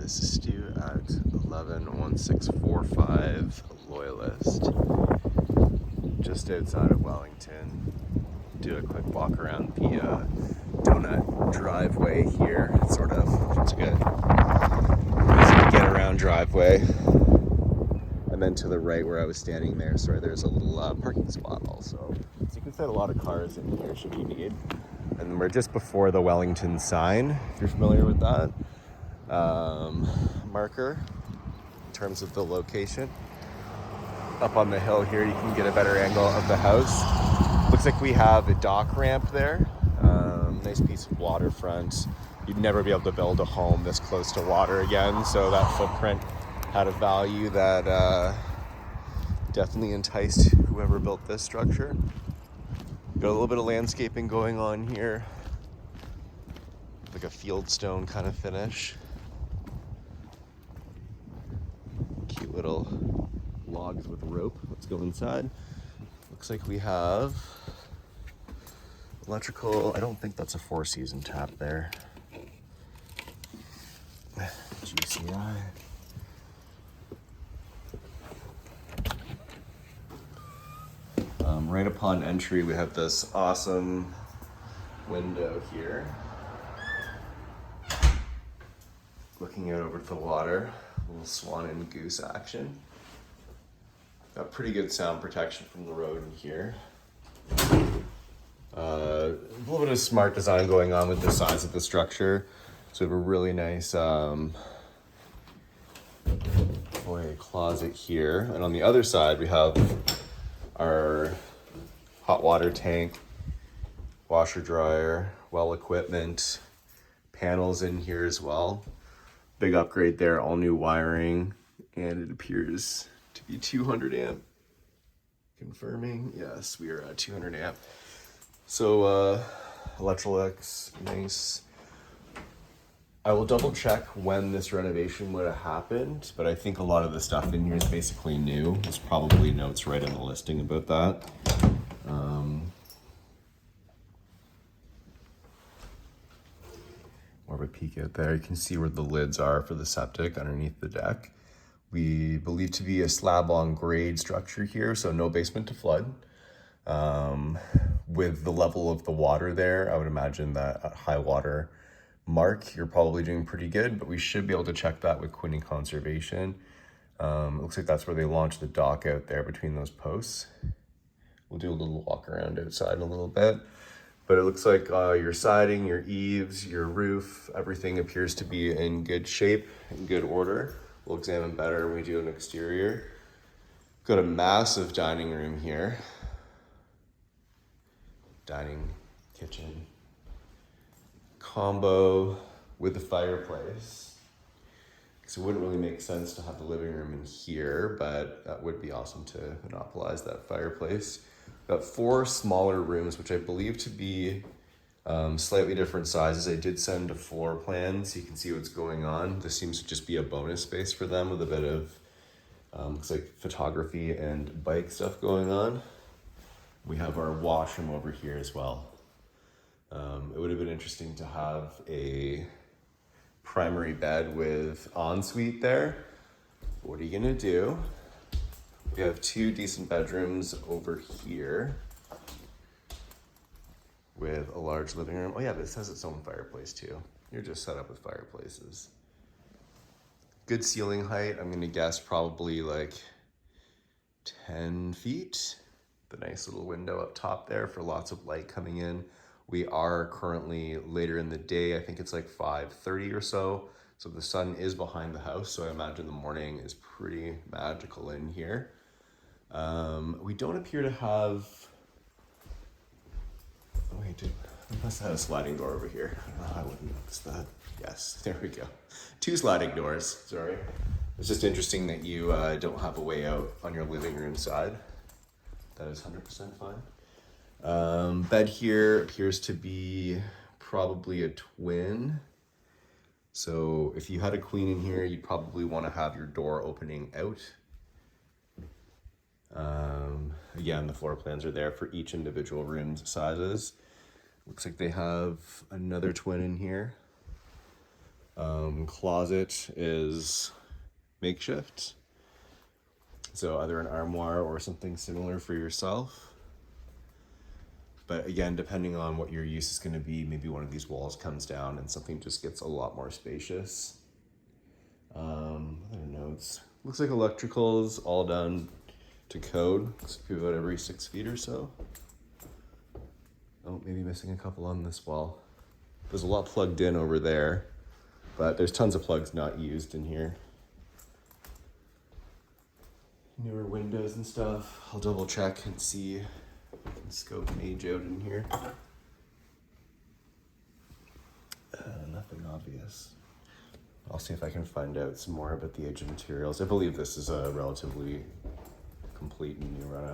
This is Stu at 111645 Loyalist, just outside of Wellington. Do a quick walk around the donut driveway here. It's a good easy to get around driveway. And then to the right where I was standing there, there's a little parking spot also. So you can fit a lot of cars in here should you need. And we're just before the Wellington sign, if you're familiar with that. Marker in terms of the location. Up on the hill here, you can get a better angle of the house. Looks like we have a dock ramp there. Nice piece of waterfront. You'd never be able to build a home this close to water again, so that footprint had a value that definitely enticed whoever built this structure. Got a little bit of landscaping going on here, like a fieldstone kind of finish. Cute little logs with rope. Let's go inside. Looks like we have electrical. I don't think that's a four-season tap there. GCI. Right upon entry, we have this awesome window here. Looking out over to the water, a little swan and goose action. Got pretty good sound protection from the road in here. A little bit of smart design going on with the size of the structure. So we have a really nice closet here. And on the other side, we have our hot water tank, washer dryer, well equipment, panels in here as well. Big upgrade there, all new wiring, and it appears to be 200 amp. Confirming, yes, we are at 200 amp. So Electrolux, nice. I will double check when this renovation would have happened, but I think a lot of the stuff in here is basically new. There's probably notes right in the listing about that. More of a peek out there. You can see where the lids are for the septic underneath the deck. We believe to be a slab on grade structure here, so no basement to flood. With the level of the water there, I would imagine that at high water mark, you're probably doing pretty good, but we should be able to check that with Quinny Conservation. It looks like that's where they launched the dock out there between those posts. We'll do a little walk around outside in a little bit. But it looks like your siding, your eaves, your roof, everything appears to be in good shape, in good order. We'll examine better when we do an exterior. Got a massive dining room here. Dining, kitchen, combo with the fireplace. So it wouldn't really make sense to have the living room in here, but that would be awesome to monopolize that fireplace. Got 4 smaller rooms, which I believe to be slightly different sizes. I did send a floor plan so you can see what's going on. This seems to just be a bonus space for them with a bit of looks like photography and bike stuff going on. We have our washroom over here as well. It would have been interesting to have a primary bed with ensuite there. What are you gonna do? We have 2 decent bedrooms over here with a large living room. Oh yeah, this has its own fireplace too. You're just set up with fireplaces. Good ceiling height. I'm gonna guess probably like 10 feet. The nice little window up top there for lots of light coming in. We are currently later in the day. I think it's like 5:30 or so. So the sun is behind the house. So I imagine the morning is pretty magical in here. We don't appear to have, oh wait, we must have a sliding door over here. I wouldn't notice that. Yes, there we go. 2 sliding doors, sorry. It's just interesting that you don't have a way out on your living room side. That is 100% fine. Bed here appears to be probably a twin. So if you had a queen in here, you'd probably want to have your door opening out. Again, the floor plans are there for each individual room's sizes. Looks like they have another twin in here. Closet is makeshift. So either an armoire or something similar for yourself. But again, depending on what your use is going to be, maybe one of these walls comes down and something just gets a lot more spacious. Other notes. Looks like electrical's all done to code. Looks like about every 6 feet or so. Oh, maybe missing a couple on this wall. There's a lot plugged in over there, but there's tons of plugs not used in here. Newer windows and stuff. I'll double check and see if I can scope an age out in here. Nothing obvious. I'll see if I can find out some more about the age of materials. I believe this is a relatively complete and new run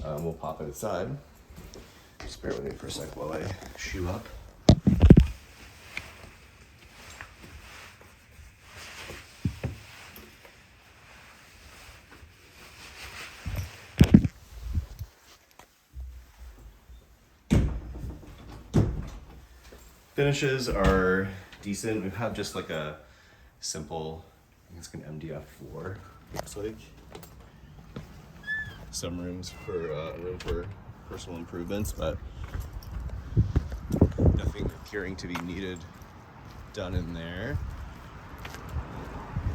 out. We'll pop outside. Just bear with me for a sec while I shoe up. Finishes are decent. We have just like a simple, I think it's an MDF floor, looks like. Some rooms for room for personal improvements, but nothing appearing to be needed done in there.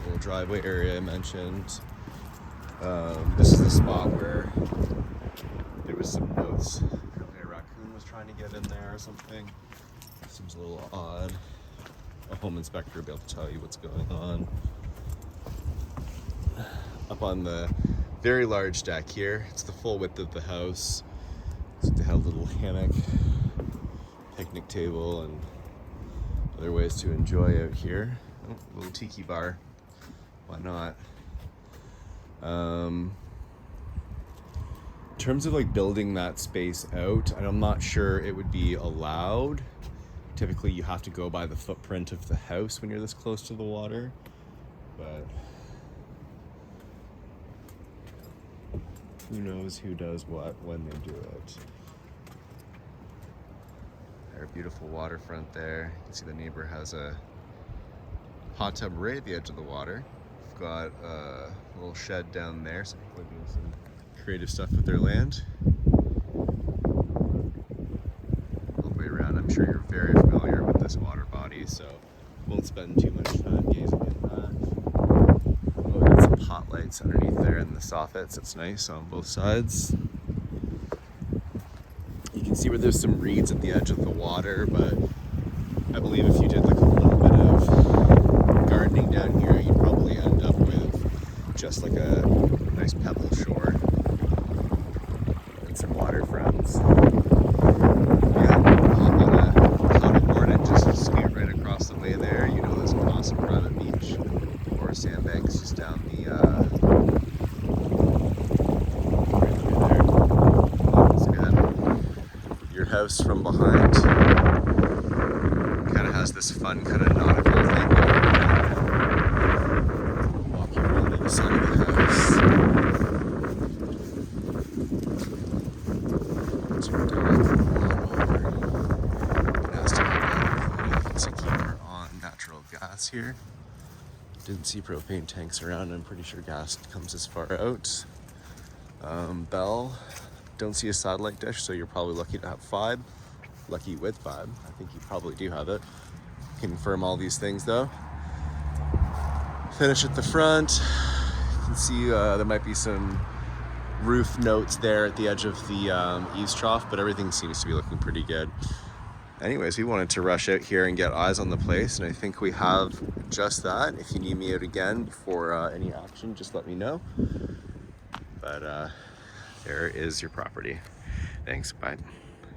Little driveway area I mentioned. This is the spot where there was some notes. Apparently a raccoon was trying to get in there or something. Seems a little odd. A home inspector will be able to tell you what's going on. Up on the very large deck here, it's the full width of the house. So they have a little hammock, picnic table, and other ways to enjoy out here. Oh, a little tiki bar. Why not? In terms of like building that space out, and I'm not sure it would be allowed. Typically you have to go by the footprint of the house when you're this close to the water, but who knows who does what when they do it. Our beautiful waterfront there. You can see the neighbor has a hot tub right at the edge of the water. We've got a little shed down there, so people are doing some creative stuff with their land. I'm sure you're very familiar with this water body, so won't spend too much time gazing at that. Oh, we got some pot lights underneath there in the soffits. It's nice on both sides. You can see where there's some reeds at the edge of the water, but I believe if you did like a little bit of gardening down here, you'd probably end up with just like a nice pebble shore and some waterfronts. The way there, you know, there's an awesome private beach or sandbanks just down the right there. That's good. Your house from behind kind of has this fun kind of nautical thing going on. Walking around the other side of the house. It's your dog. Gas here. Didn't see propane tanks around. I'm pretty sure gas comes as far out. Bell. Don't see a satellite dish, so you're probably lucky to have fibe. Lucky with fibe. I think you probably do have it. Confirm all these things though. Finish at the front. You can see there might be some roof notes there at the edge of the eaves trough, but everything seems to be looking pretty good. Anyways, we wanted to rush out here and get eyes on the place, and I think we have just that. If you need me out again before any action, just let me know. But there is your property. Thanks, bye.